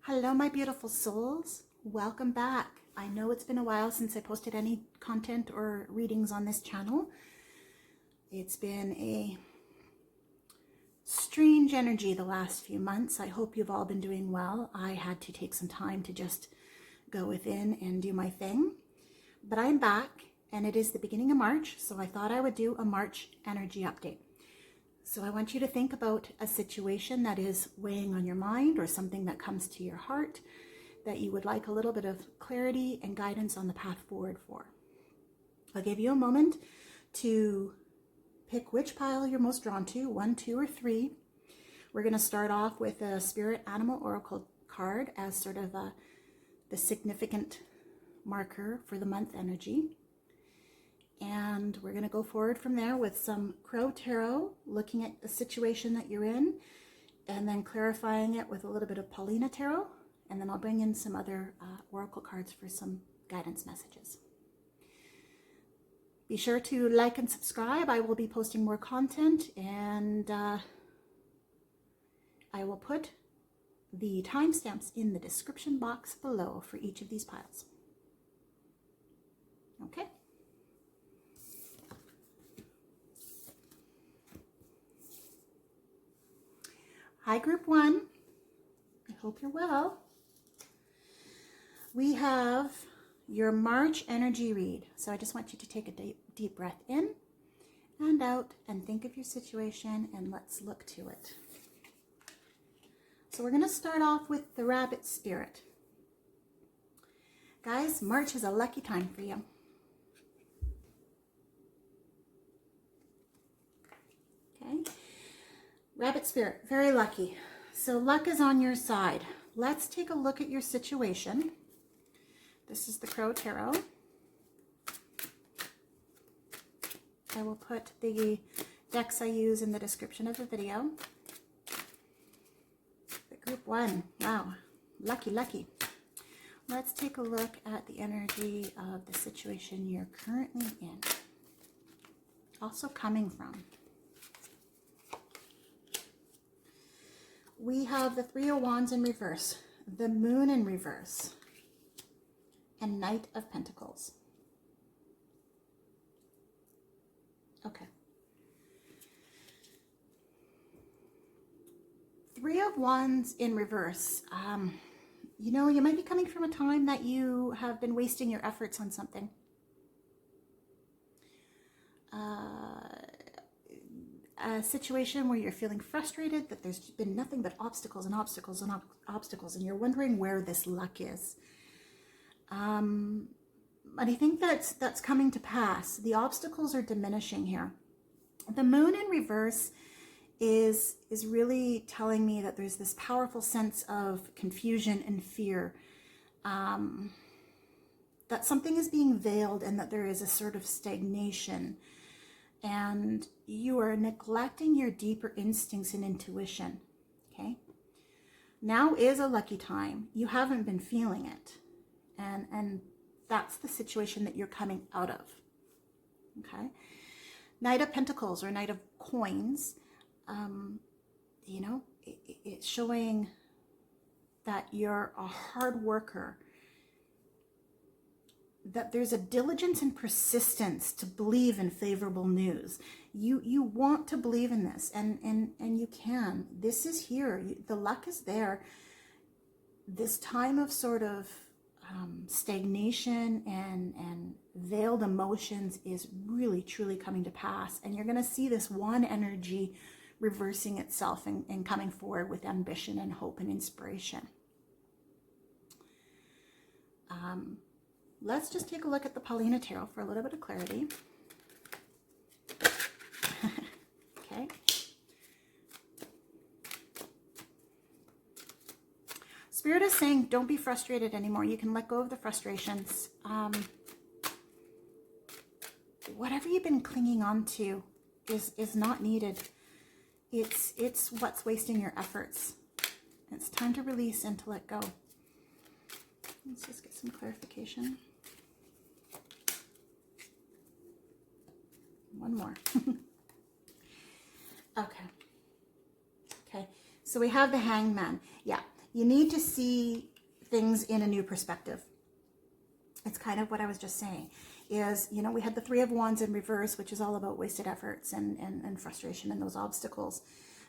Hello, my beautiful souls. Welcome back. I know it's been a while since I posted any content or readings on this channel. It's been a strange energy the last few months. I hope you've all been doing well. I had to take some time to just go within and do my thing. But I'm back, and it is the beginning of March, so I thought I would do a March energy update. So I want you to think about a situation that is weighing on your mind or something that comes to your heart that you would like a little bit of clarity and guidance on the path forward for. I'll give you a moment to pick which pile you're most drawn to, 1, 2, or 3. We're going to start off with a Spirit Animal Oracle card as sort of the significant marker for the month energy. And we're going to go forward from there with some Crow Tarot, looking at the situation that you're in, and then clarifying it with a little bit of Paulina Tarot. And then I'll bring in some other Oracle cards for some guidance messages. Be sure to like and subscribe. I will be posting more content, and I will put the timestamps in the description box below for each of these piles. Okay? Hi, Group 1. I hope you're well. We have your March energy read. So I just want you to take a deep breath in and out and think of your situation, and let's look to it. So we're going to start off with the Rabbit Spirit. Guys, March is a lucky time for you. Okay. Rabbit Spirit, very lucky. So luck is on your side. Let's take a look at your situation. This is the Crow Tarot. I will put the decks I use in the description of the video. The Group 1, wow, lucky, lucky. Let's take a look at the energy of the situation you're currently in. Also coming from. We have the Three of Wands in reverse, the Moon in reverse, and Knight of Pentacles. Okay. Three of Wands in reverse. You know, you might be coming from a time that you have been wasting your efforts on something. A situation where you're feeling frustrated, that there's been nothing but obstacles and obstacles and obstacles, and you're wondering where this luck is. But I think that's coming to pass. The obstacles are diminishing here. The Moon in reverse is really telling me that there's this powerful sense of confusion and fear, that something is being veiled and that there is a sort of stagnation. And you are neglecting your deeper instincts and intuition, okay? Now is a lucky time. You haven't been feeling it. And that's the situation that you're coming out of, okay? Knight of Pentacles or Knight of Coins, you know, it's showing that you're a hard worker, that there's a diligence and persistence to believe in favorable news. You want to believe in this, and you can. This is here. The luck is there. This time of sort of stagnation and veiled emotions is really, truly coming to pass. And you're going to see this one energy reversing itself and coming forward with ambition and hope and inspiration. Let's just take a look at the Paulina Tarot for a little bit of clarity. Okay. Spirit is saying, don't be frustrated anymore. You can let go of the frustrations. Whatever you've been clinging on to is not needed. It's what's wasting your efforts. It's time to release and to let go. Let's just get some clarification. One more. Okay. Okay. So we have the Hangman. Yeah. You need to see things in a new perspective. It's kind of what I was just saying is, you know, we had the Three of Wands in reverse, which is all about wasted efforts and frustration and those obstacles.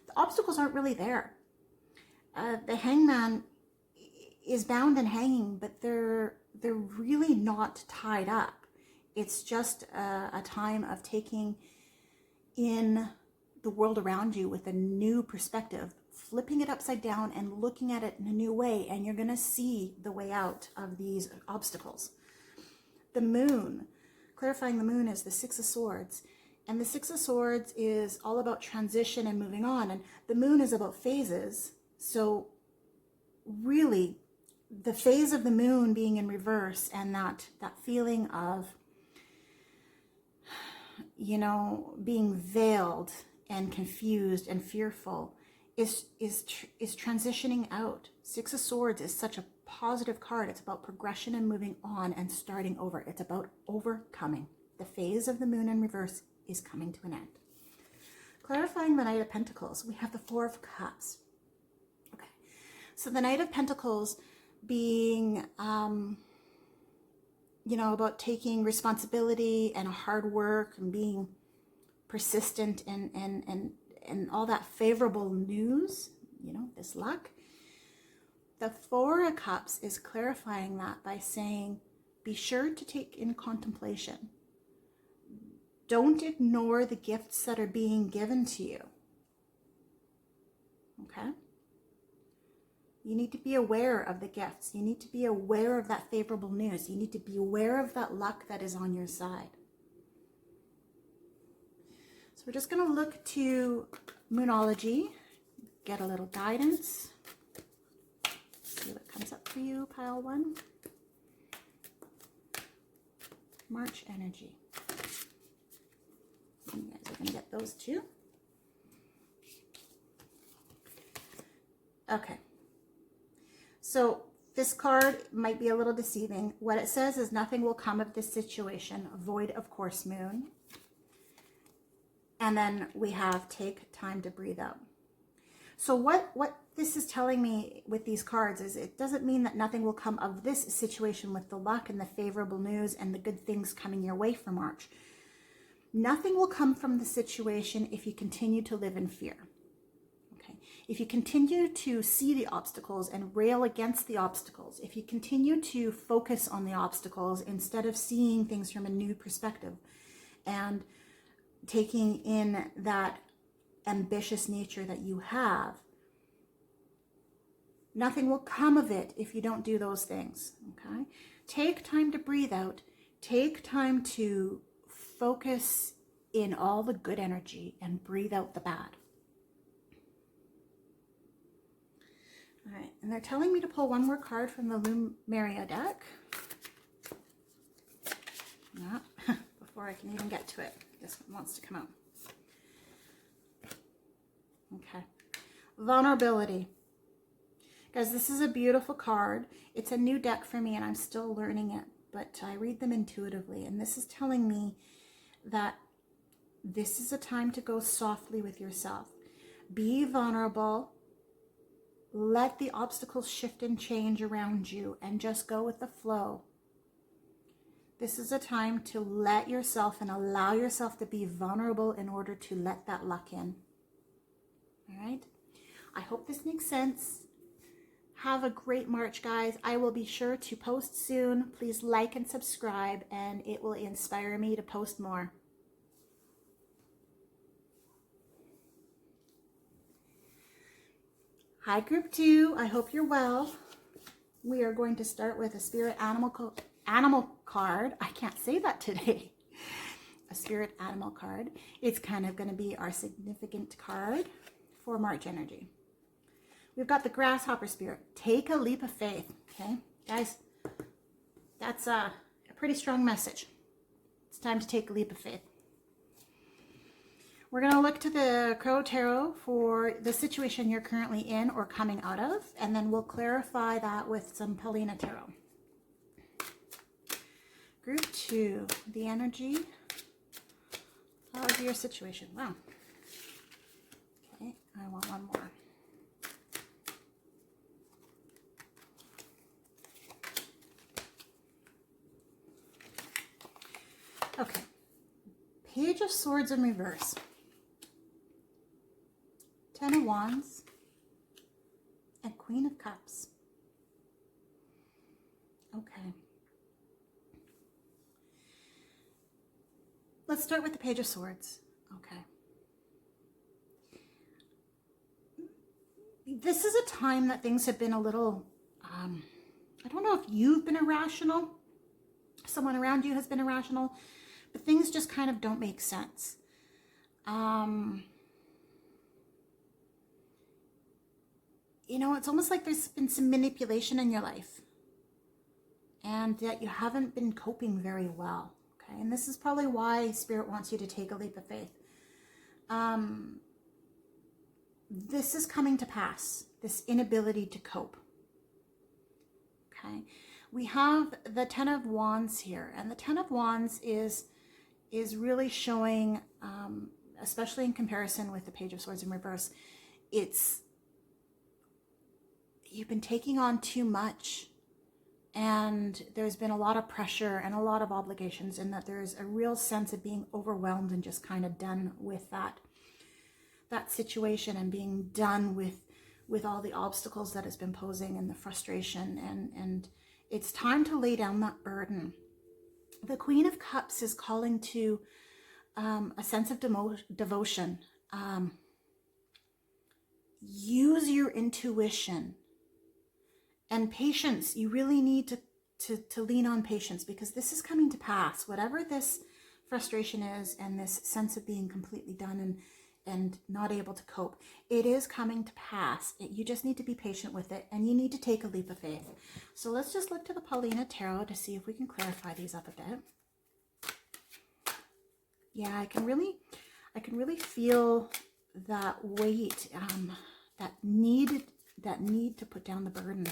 The obstacles aren't really there. The Hangman is bound and hanging, but they're really not tied up. It's just a time of taking in the world around you with a new perspective, flipping it upside down and looking at it in a new way, and you're going to see the way out of these obstacles. The moon, clarifying the moon, is the Six of Swords. And the Six of Swords is all about transition and moving on. And the moon is about phases. So really, the phase of the moon being in reverse and that feeling of, you know, being veiled and confused and fearful is transitioning out. Six of Swords is such a positive card. It's about progression and moving on and starting over. It's about overcoming. The phase of the moon in reverse is coming to an end. Clarifying the Knight of Pentacles, we have the Four of Cups. Okay, so the Knight of Pentacles being, you know, about taking responsibility and hard work and being persistent and all that favorable news, you know, this luck. The Four of Cups is clarifying that by saying, be sure to take in contemplation. Don't ignore the gifts that are being given to you. Okay? You need to be aware of the gifts. You need to be aware of that favorable news. You need to be aware of that luck that is on your side. So we're just going to look to Moonology, get a little guidance. See what comes up for you, pile one. March energy. And you guys are going to get those too. Okay. So this card might be a little deceiving. What it says is nothing will come of this situation. Avoid, of course, moon. And then we have take time to breathe out. So what this is telling me with these cards is it doesn't mean that nothing will come of this situation with the luck and the favorable news and the good things coming your way for March. Nothing will come from the situation if you continue to live in fear. Okay? If you continue to see the obstacles and rail against the obstacles, if you continue to focus on the obstacles instead of seeing things from a new perspective and taking in that ambitious nature that you have, nothing will come of it if you don't do those things. Okay? Take time to breathe out. Take time to focus in all the good energy and breathe out the bad. All right, and they're telling me to pull one more card from the Lemuria deck. Yeah, before I can even get to it. This one wants to come out. Okay. Vulnerability. Guys, this is a beautiful card. It's a new deck for me and I'm still learning it, but I read them intuitively. And this is telling me that this is a time to go softly with yourself. Be vulnerable. Let the obstacles shift and change around you and just go with the flow. This is a time to let yourself and allow yourself to be vulnerable in order to let that luck in. All right? I hope this makes sense. Have a great March, guys. I will be sure to post soon. Please like and subscribe, and it will inspire me to post more. Hi, Group 2. I hope you're well. We are going to start with a spirit animal card. I can't say that today. A spirit animal card. It's kind of going to be our significant card for March energy. We've got the grasshopper spirit. Take a leap of faith. Okay, guys, that's a pretty strong message. It's time to take a leap of faith. We're going to look to the Crow Tarot for the situation you're currently in or coming out of, and then we'll clarify that with some Paulina Tarot. Group 2, the energy of your situation. Wow. Okay, I want one more. Page of Swords in reverse. 10 of Wands. And Queen of Cups. Okay. Let's start with the Page of Swords. Okay. This is a time that things have been a little, I don't know if you've been irrational, someone around you has been irrational, but things just kind of don't make sense. You know, it's almost like there's been some manipulation in your life and that you haven't been coping very well. Okay, and this is probably why Spirit wants you to take a leap of faith. This is coming to pass, this inability to cope. Okay, we have the 10 of Wands here, and the 10 of Wands is really showing, especially in comparison with the Page of Swords in reverse, it's you've been taking on too much, and there's been a lot of pressure and a lot of obligations, and that there's a real sense of being overwhelmed and just kind of done with that situation, and being done with all the obstacles that has been posing and the frustration, and it's time to lay down that burden. The Queen of Cups is calling to a sense of devotion. Use your intuition and patience. You really need to lean on patience, because this is coming to pass. Whatever this frustration is and this sense of being completely done and not able to cope, it is coming to pass. You just need to be patient with it, and you need to take a leap of faith. So let's just look to the Paulina Tarot to see if we can clarify these up a bit. Yeah, I can really feel that weight, that need to put down the burden.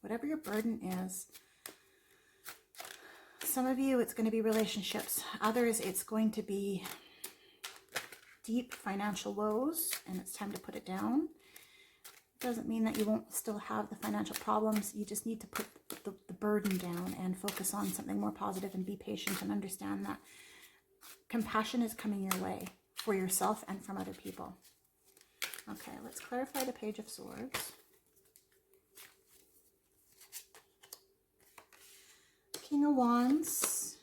Whatever your burden is. Some of you, it's going to be relationships. Others, it's going to be deep financial woes, and it's time to put it down. Doesn't mean that you won't still have the financial problems. You just need to put the burden down and focus on something more positive, and be patient and understand that compassion is coming your way for yourself and from other people. Okay, let's clarify the Page of Swords. King of Wands,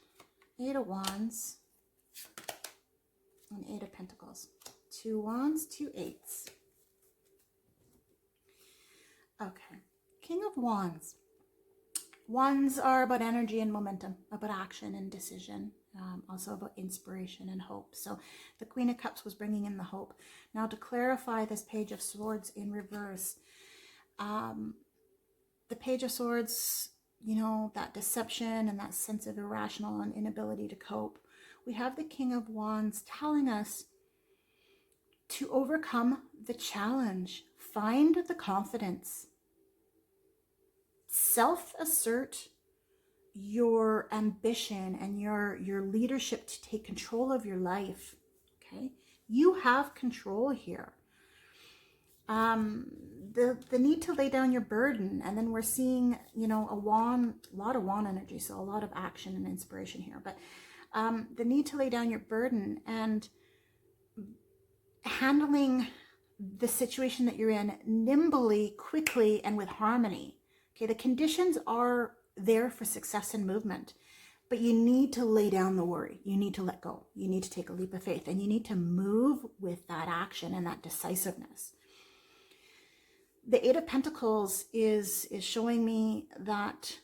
8 of Wands, and 8 of Pentacles. 2 Wands, 2 Eights. Okay, King of Wands. Wands are about energy and momentum, about action and decision, also about inspiration and hope. So the Queen of Cups was bringing in the hope. Now, to clarify this Page of Swords in reverse, the Page of Swords, you know, that deception and that sense of irrational and inability to cope. We have the King of Wands telling us to overcome the challenge, find the confidence, self-assert your ambition and your leadership to take control of your life. Okay, you have control here. The need to lay down your burden, and then we're seeing, you know, a lot of wand energy, so a lot of action and inspiration here, but the need to lay down your burden and handling the situation that you're in nimbly, quickly, and with harmony. Okay, the conditions are there for success and movement, but you need to lay down the worry. You need to let go. You need to take a leap of faith, and you need to move with that action and that decisiveness. The 8 of Pentacles is showing me that,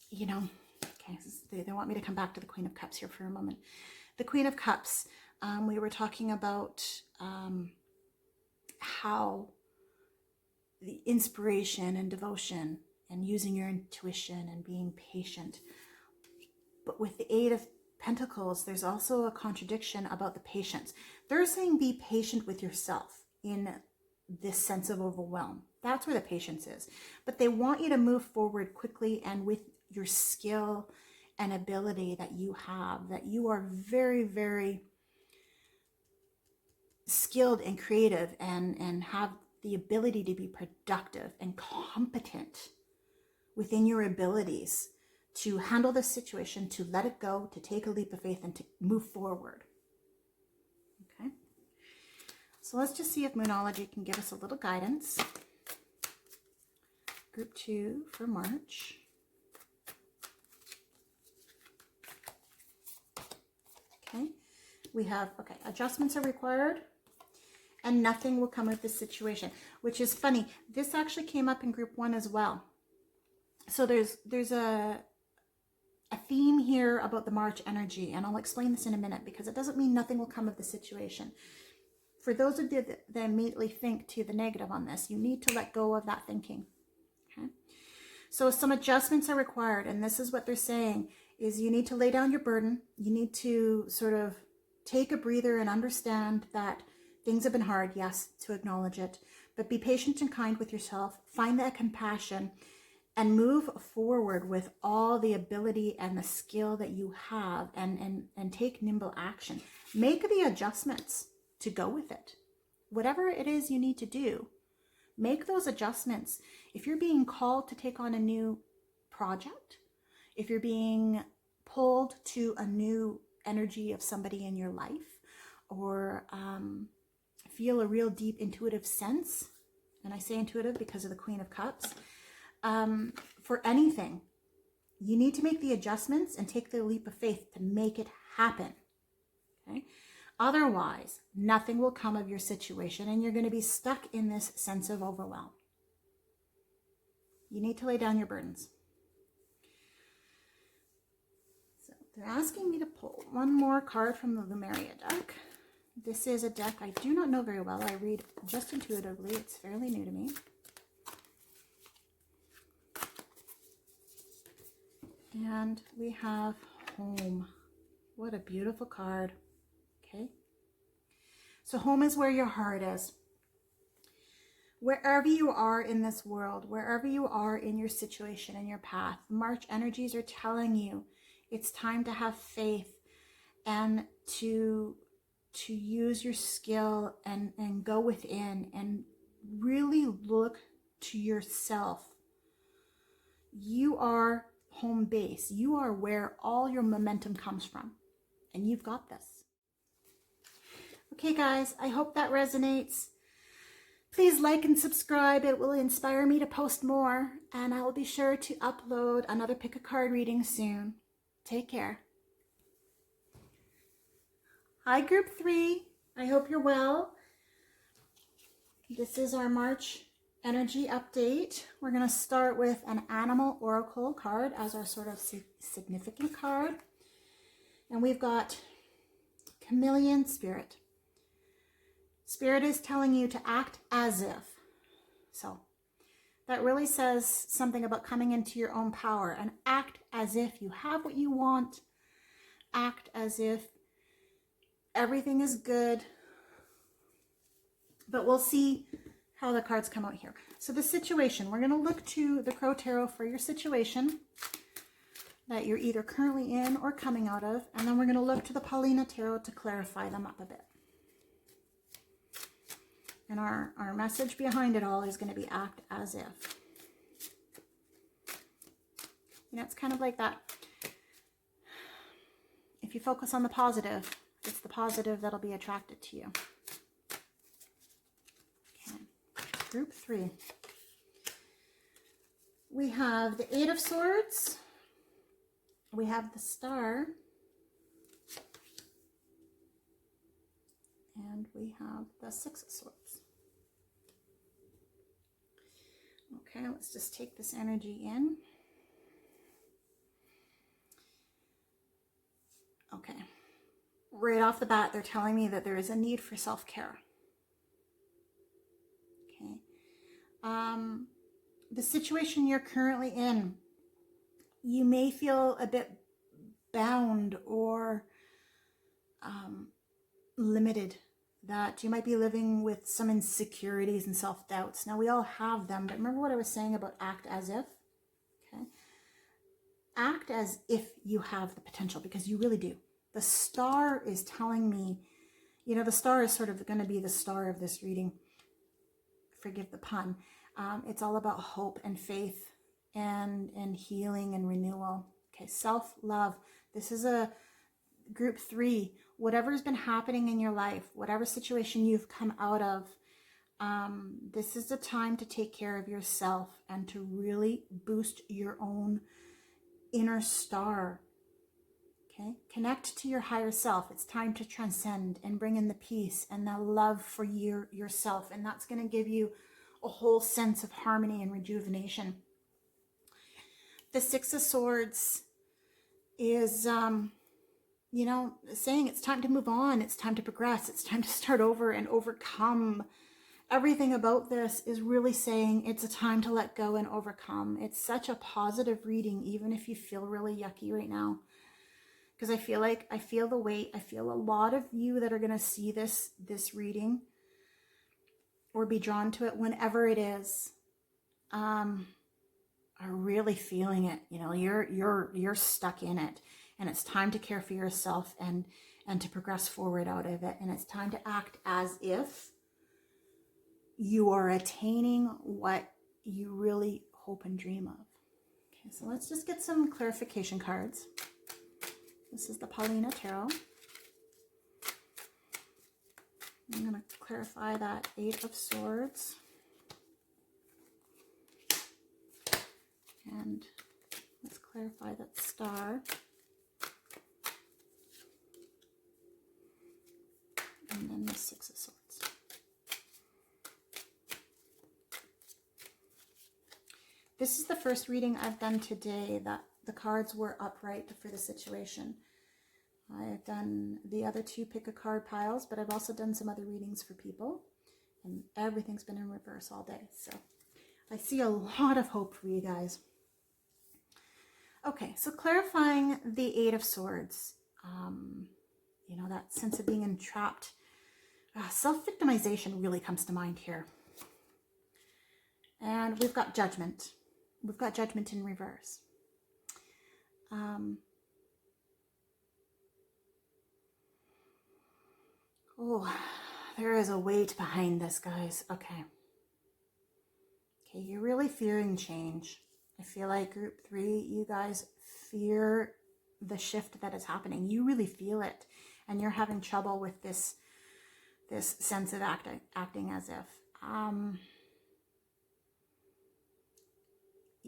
you know, okay, they want me to come back to the Queen of Cups here for a moment. The Queen of Cups, we were talking about how the inspiration and devotion and using your intuition and being patient. But with the 8 of Pentacles, there's also a contradiction about the patience. They're saying be patient with yourself in this sense of overwhelm. That's where the patience is. But they want you to move forward quickly and with your skill and ability that you have, that you are very, very skilled and creative and have the ability to be productive and competent within your abilities to handle this situation, to let it go, to take a leap of faith, and to move forward. Okay. So let's just see if Moonology can give us a little guidance. Group 2 for March. Okay. We have, okay, adjustments are required and nothing will come of this situation, which is funny. This actually came up in group 1 as well. So there's a theme here about the March energy, and I'll explain this in a minute because it doesn't mean nothing will come of the situation. For those of you that immediately think to the negative on this, you need to let go of that thinking. Okay. So some adjustments are required, and this is what they're saying, is you need to lay down your burden. You need to sort of take a breather and understand that things have been hard, yes, to acknowledge it, but be patient and kind with yourself. Find that compassion and move forward with all the ability and the skill that you have, and take nimble action. Make the adjustments to go with it. Whatever it is you need to do, make those adjustments. If you're being called to take on a new project, if you're being pulled to a new energy of somebody in your life, or feel a real deep intuitive sense, and I say intuitive because of the Queen of Cups, for anything, you need to make the adjustments and take the leap of faith to make it happen. Okay? Otherwise, nothing will come of your situation and you're going to be stuck in this sense of overwhelm. You need to lay down your burdens. So they're asking me to pull one more card from the Lemuria deck. This is a deck I do not know very well. I read just intuitively. It's fairly new to me. And we have home. What a beautiful card. Okay. So home is where your heart is. Wherever you are in this world, wherever you are in your situation, in your path, March energies are telling you it's time to have faith and to use your skill and go within and really look to yourself. You are home base. You are where all your momentum comes from, and you've got this. Okay, guys, I hope that resonates. Please like and subscribe. It will inspire me to post more, and I will be sure to upload another pick a card reading soon. Take care. Hi, group 3. I hope you're well. This is our March energy update. We're going to start with an animal oracle card as our sort of significant card. And we've got Chameleon Spirit. Spirit is telling you to act as if. So that really says something about coming into your own power, and act as if you have what you want. Act as if everything is good. But we'll see how the cards come out here. So the situation, we're going to look to the Crow Tarot for your situation that you're either currently in or coming out of. And then we're going to look to the Paulina Tarot to clarify them up a bit. And our message behind it all is going to be act as if. You know, it's kind of like that. If you focus on the positive, it's the positive that'll be attracted to you. Group 3. We have the 8 of Swords. We have the Star. And we have the 6 of Swords. Okay, let's just take this energy in. Okay. Right off the bat, they're telling me that there is a need for self-care. The situation you're currently in, you may feel a bit bound or limited, that you might be living with some insecurities and self-doubts. Now, we all have them, but remember what I was saying about act as if? Okay. Act as if you have the potential, because you really do. The Star is telling me, you know, the Star is sort of going to be the star of this reading. Forgive the pun. It's all about hope and faith and healing and renewal. Okay, self-love. This is a group 3. Whatever's been happening in your life, whatever situation you've come out of, this is the time to take care of yourself and to really boost your own inner star. Okay, connect to your higher self. It's time to transcend and bring in the peace and the love for yourself, and that's going to give you a whole sense of harmony and rejuvenation. The Six of Swords is you know, saying it's time to move on, it's time to progress, it's time to start over and overcome. Everything about this is really saying it's a time to let go and overcome. It's such a positive reading, even if you feel really yucky right now. Because I feel the weight. I feel a lot of you that are going to see this reading or be drawn to it whenever it is, are really feeling it. You know, you're stuck in it, and it's time to care for yourself and to progress forward out of it. And it's time to act as if you are attaining what you really hope and dream of. Okay, so let's just get some clarification cards. This is the Paulina Tarot. I'm going to clarify that 8 of Swords. And let's clarify that Star. And then the 6 of Swords. This is the first reading I've done today that the cards were upright for the situation. I've done the other 2 pick a card piles, but I've also done some other readings for people, and everything's been in reverse all day. So I see a lot of hope for you guys. Okay, so clarifying the 8 of Swords, you know, that sense of being entrapped. Self-victimization really comes to mind here. And we've got Judgment. We've got Judgment in reverse. Oh, there is a weight behind this, guys. Okay, you're really fearing change. I feel like group 3, you guys fear the shift that is happening. You really feel it, and you're having trouble with this sense of acting as if.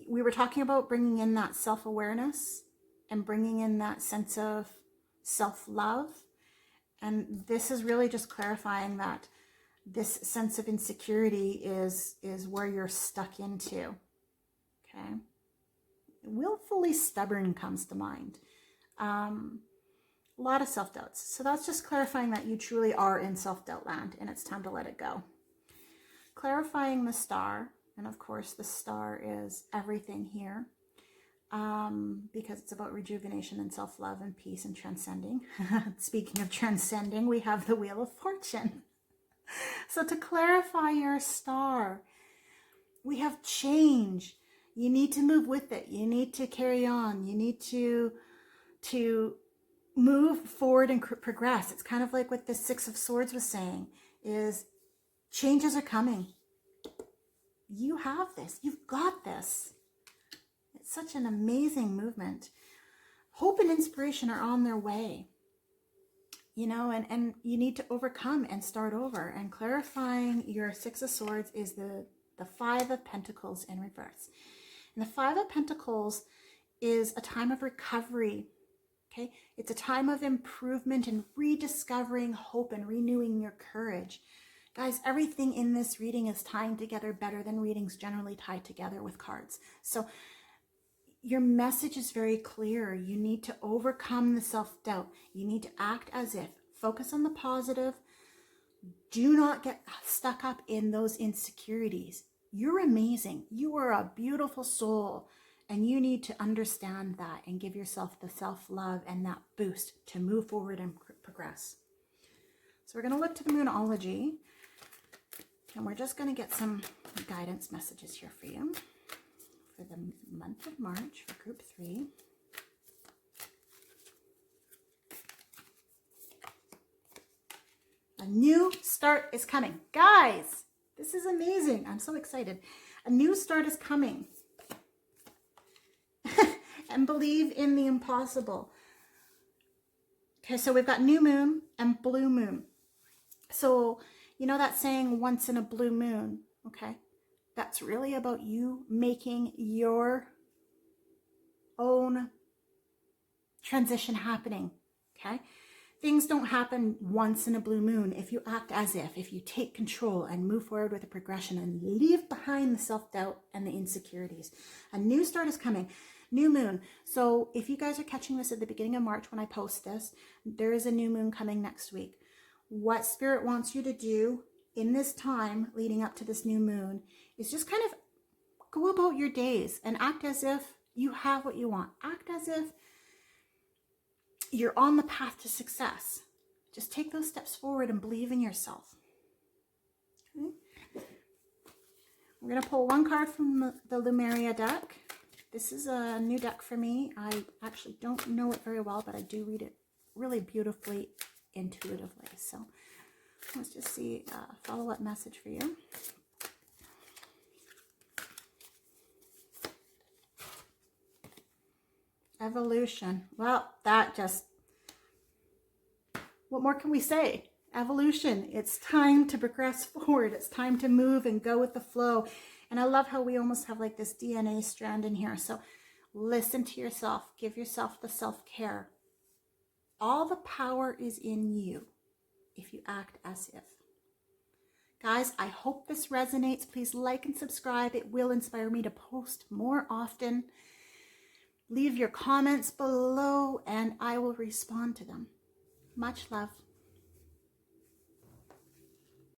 We were talking about bringing in that self-awareness and bringing in that sense of self-love. And this is really just clarifying that this sense of insecurity is where you're stuck into. Okay. Willfully stubborn comes to mind. A lot of self-doubts. So that's just clarifying that you truly are in self-doubt land, and it's time to let it go. Clarifying the Star. And of course, the Star is everything here, because it's about rejuvenation and self-love and peace and transcending. Speaking of transcending, we have the Wheel of Fortune. So to clarify your Star, we have change. You need to move with it. You need to carry on. You need to move forward and progress. It's kind of like what the 6 of Swords was saying, is changes are coming. You have this. You've got this. It's such an amazing movement. Hope and inspiration are on their way. You know, and you need to overcome and start over. And clarifying your 6 of Swords is the 5 of Pentacles in reverse. And the 5 of Pentacles is a time of recovery. Okay? It's a time of improvement and rediscovering hope and renewing your courage. Guys, everything in this reading is tying together better than readings generally tie together with cards. So your message is very clear. You need to overcome the self-doubt. You need to act as if. Focus on the positive. Do not get stuck up in those insecurities. You're amazing. You are a beautiful soul. And you need to understand that and give yourself the self-love and that boost to move forward and progress. So we're going to look to the Moonology. And we're just going to get some guidance messages here for you for the month of March for group 3. A new start is coming. Guys, this is amazing. I'm so excited. A new start is coming. and believe in the impossible. Okay, so we've got new moon and blue moon. So, you know that saying, once in a blue moon, okay? That's really about you making your own transition happening, okay? Things don't happen once in a blue moon. If you act as if you take control and move forward with a progression and leave behind the self-doubt and the insecurities. A new start is coming. New moon. So if you guys are catching this at the beginning of March when I post this, there is a new moon coming next week. What Spirit wants you to do in this time leading up to this new moon is just kind of go about your days and act as if you have what you want. Act as if you're on the path to success. Just take those steps forward and believe in yourself. Okay. I'm going to pull one card from the Lemuria deck. This is a new deck for me. I actually don't know it very well, but I do read it really beautifully, intuitively. So let's just see a follow-up message for you. Evolution. Well, that just, what more can we say? Evolution. It's time to progress forward. It's time to move and go with the flow. And I love how we almost have like this DNA strand in here. So listen to yourself. Give yourself the self-care. All the power is in you if you act as if. Guys, I hope this resonates. Please like and subscribe. It will inspire me to post more often. Leave your comments below and I will respond to them. Much love.